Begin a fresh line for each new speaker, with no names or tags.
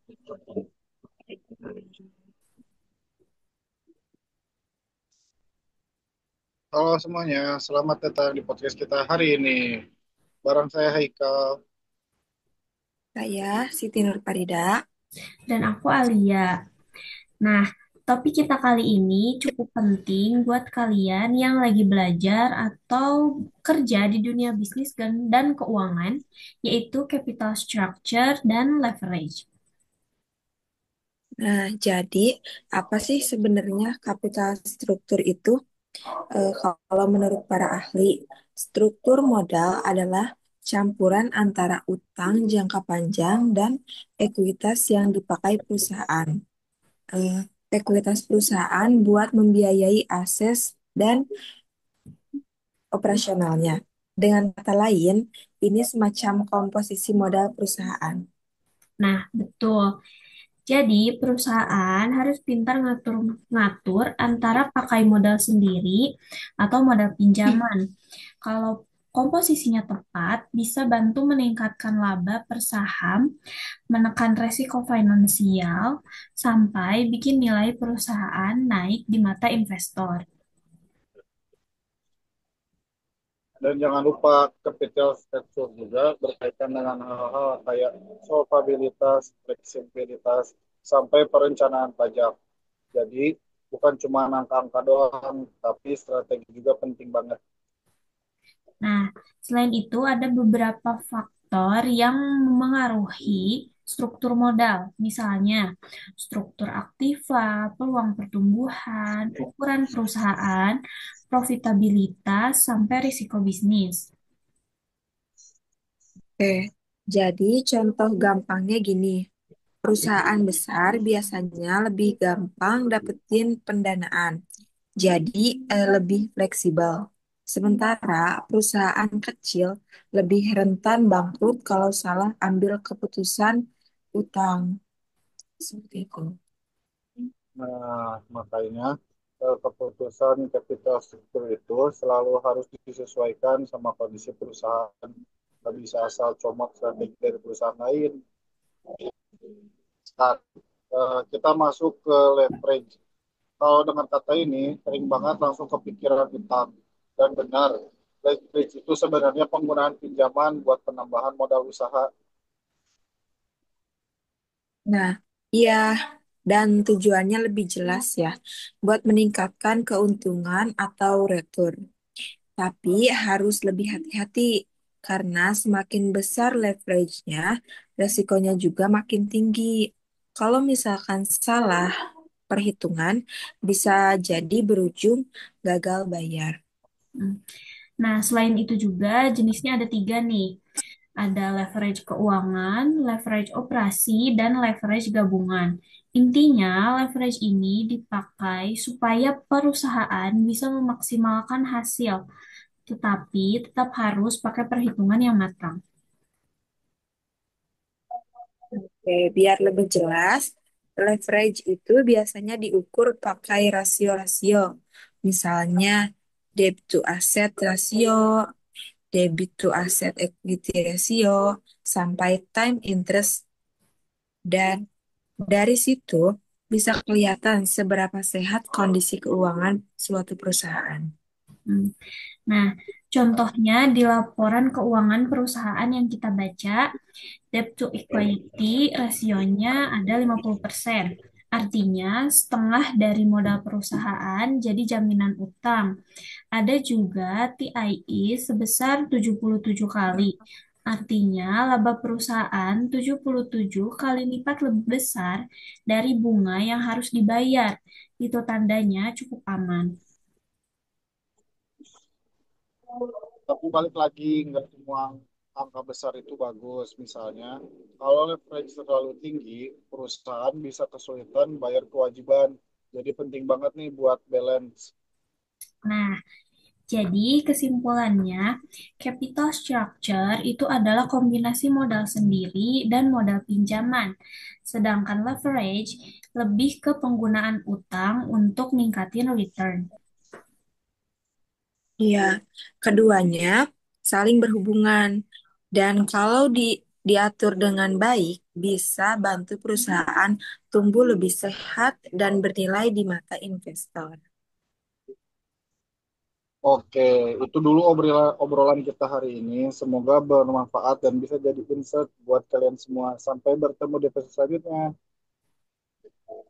Halo semuanya, selamat datang di podcast kita hari ini. Bareng saya Haikal.
Saya Siti Nurfarida.
Dan aku Alia. Nah, topik kita kali ini cukup penting buat kalian yang lagi belajar atau kerja di dunia bisnis dan keuangan, yaitu capital structure dan leverage.
Nah, jadi apa sih sebenarnya kapital struktur itu? Kalau menurut para ahli, struktur modal adalah campuran antara utang jangka panjang dan ekuitas yang dipakai perusahaan. Eh, Ekuitas perusahaan buat membiayai aset dan operasionalnya. Dengan kata lain, ini semacam komposisi modal perusahaan.
Nah, betul. Jadi, perusahaan harus pintar ngatur-ngatur antara pakai modal sendiri atau modal pinjaman. Kalau komposisinya tepat, bisa bantu meningkatkan laba per saham, menekan resiko finansial, sampai bikin nilai perusahaan naik di mata investor.
Dan jangan lupa capital structure juga berkaitan dengan hal-hal kayak solvabilitas, fleksibilitas, sampai perencanaan pajak. Jadi bukan cuma angka-angka doang, tapi strategi juga penting banget.
Nah, selain itu ada beberapa faktor yang memengaruhi struktur modal, misalnya struktur aktiva, peluang pertumbuhan, ukuran perusahaan, profitabilitas, sampai risiko bisnis.
Oke, jadi contoh gampangnya gini. Perusahaan besar biasanya lebih gampang dapetin pendanaan, jadi lebih fleksibel. Sementara perusahaan kecil lebih rentan bangkrut kalau salah ambil keputusan utang. Seperti itu.
Nah, makanya keputusan capital struktur itu selalu harus disesuaikan sama kondisi perusahaan. Nggak bisa asal comot strategi dari perusahaan lain. Nah, kita masuk ke leverage. Kalau dengan kata ini, sering banget langsung kepikiran utang. Dan benar, leverage itu sebenarnya penggunaan pinjaman buat penambahan modal usaha.
Nah, iya, dan tujuannya lebih jelas ya, buat meningkatkan keuntungan atau retur. Tapi harus lebih hati-hati karena semakin besar leverage-nya, resikonya juga makin tinggi. Kalau misalkan salah perhitungan, bisa jadi berujung gagal bayar.
Hmm. Nah, selain itu juga jenisnya ada tiga nih. Ada leverage keuangan, leverage operasi, dan leverage gabungan. Intinya, leverage ini dipakai supaya perusahaan bisa memaksimalkan hasil, tetapi tetap harus pakai perhitungan yang matang.
Oke, biar lebih jelas, leverage itu biasanya diukur pakai rasio-rasio. Misalnya, debt to asset ratio, debit to asset equity ratio, sampai time interest. Dan dari situ bisa kelihatan seberapa sehat kondisi keuangan suatu perusahaan.
Hmm. Nah, contohnya di laporan keuangan perusahaan yang kita baca, debt to equity rasionya ada 50%. Artinya setengah dari modal perusahaan jadi jaminan utang. Ada juga TIE sebesar 77 kali. Artinya laba perusahaan 77 kali lipat lebih besar dari bunga yang harus dibayar. Itu tandanya cukup aman.
Tapi balik lagi, nggak semua angka besar itu bagus. Misalnya, kalau leverage terlalu tinggi, perusahaan bisa kesulitan bayar kewajiban. Jadi penting banget nih buat balance.
Nah, jadi kesimpulannya, capital structure itu adalah kombinasi modal sendiri dan modal pinjaman. Sedangkan leverage lebih ke penggunaan utang untuk ningkatin return.
Iya, keduanya saling berhubungan dan kalau diatur dengan baik, bisa bantu perusahaan tumbuh lebih sehat dan bernilai di mata investor.
Oke, itu dulu obrolan kita hari ini. Semoga bermanfaat dan bisa jadi insight buat kalian semua. Sampai bertemu di episode selanjutnya.